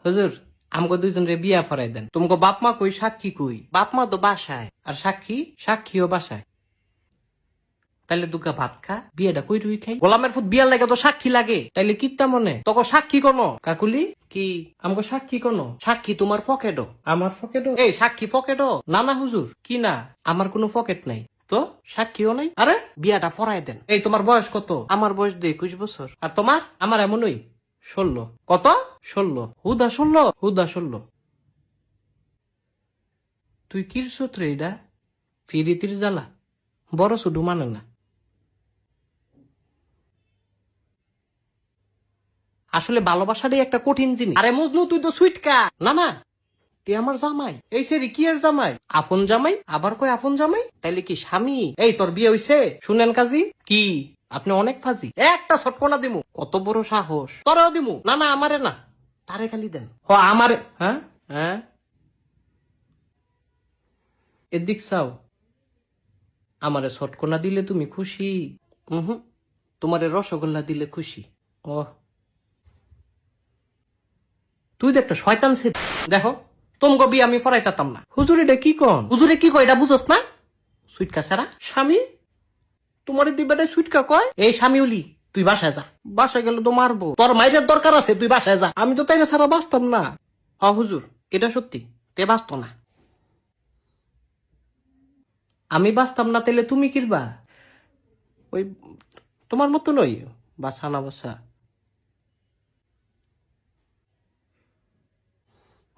হুজুর আমাকে দুইজন রে বিয়া ফরাই দেন। তোমাকে বাপ মা কই, সাক্ষী কই? বাপ মা তো বাসায়, আর সাক্ষীও বাসায়। তাইলে দুগা ভাত খা, বিয়েটা কই রুই খাই। গোলামের ফুট বিয়ার লাগে তো সাক্ষী লাগে, তাইলে কিত্তা মনে তোকে সাক্ষী কোনো? কাকুলি কি আমাকে সাক্ষী কোনো? সাক্ষী তোমার পকেটও। আমার পকেটও? এই সাক্ষী পকেটও না? না হুজুর, কি না, আমার কোনো পকেট নাই তো, সাক্ষীও নাই। আরে বিয়াটা ফরাই দেন। এই তোমার বয়স কত? আমার বয়স 21 বছর। আর তোমার? আমার এমনই 16। কত? 16। হুদা 16? হুদা 16। তুই কির সূত্রে এটা? ফিরিতির জ্বালা বড় শুধু মানে না। আসলে ভালোবাসাটাই একটা কঠিন জিনিস। আরে মজনু তুই তো সুইটকা। না না, তুই আমার জামাই। এই সে কি এর জামাই? আপন জামাই? আবার কই আপন জামাই? তাইলে কি স্বামী? এই তোর বিয়ে হইছে? শুনেন কাজী কি আপনি অনেক ফাজি। একটা ছটকনা দিমু। কত বড় সাহস! তোরাও দিমু। না না, আমারে না, তারে খালি দেন। ও আমারে। হ্যাঁ হ্যাঁ, এদিক চাও। আমারে ছটকনা দিলে তুমি খুশি? হুম, তোমারে রসগোল্লা দিলে খুশি। ও, তুই তো একটা শয়তান ছে। দেখো তোমাকে বিয়ে আমি ফরাইতাম না। হুজুর এটা কি কন? হুজুরে কি কয় এটা বুঝস না? সুইটকা ছাড়া স্বামী? তোমার দুই বেটায় সুইটকা কয়? এই স্বামী উলি, তুই বাসায় যা। বাসায় গেলে তো মারবো। তোর মাইরের দরকার আছে, তুই বাসায় যা। আমি তো তাইলে ছাড়া বাঁচতাম না। হ হুজুর, এটা সত্যি, তে বাঁচত না। আমি বাঁচতাম না, তাইলে তুমি কিরবা? ওই তোমার মতো নই, বাসা না বাসা।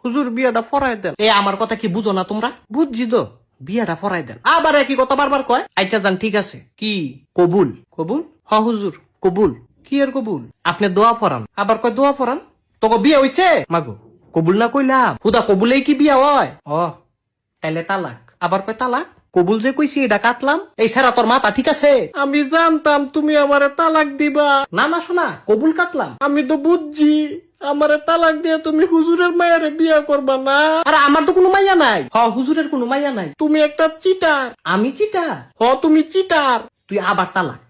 হুজুর বিয়াটা ফরাই দেন। এ আমার কথা কি বুঝো না তোমরা? বুঝছি তো, বিয়াটা ফরাই দেন। আবার একই কথা বারবার কয়। আচ্ছা যান, ঠিক আছে। কি কবুল? কবুল? হ হুজুর কবুল। কি এর কবুল? আপনি দোয়া ফরান, আবার কয় দোয়া ফরান। তোকে বিয়ে হইছে? মাগো কবুল না কইলাম, হুদা কবুলেই কি বিয়া হয়? ও তাইলে তালাক। আবার কয় তালাক। কবুল যে কইছি এটা কাটলাম। এই সারা তোর মাথা ঠিক আছে? আমি জানতাম তুমি আমারে তালাক দিবা। না না শোনা, কবুল কাটলাম। আমি তো বুঝছি আমারে তালাক দিয়ে তুমি হুজুরের মায়ারে বিয়া করবা না। আরে আমার তো কোনো মাইয়া নাই। হ হুজুরের কোনো মাইয়া নাই। তুমি একটা চিটার। আমি চিটার? হ তুমি চিটার। তুই আবার তালাক।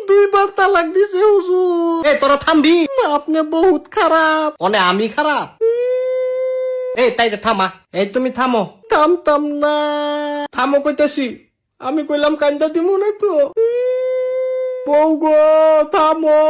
দুইবার তালাক দিছে হুজুর। এ তোরা থামবি? আপনি বহুত খারাপ। অনে আমি খারাপ? এই তাই থামা। এই তুমি থামো। থামতাম না। থামো কইতাছি। আমি কইলাম কান্দা দিমু না তো। বউ গো থামো।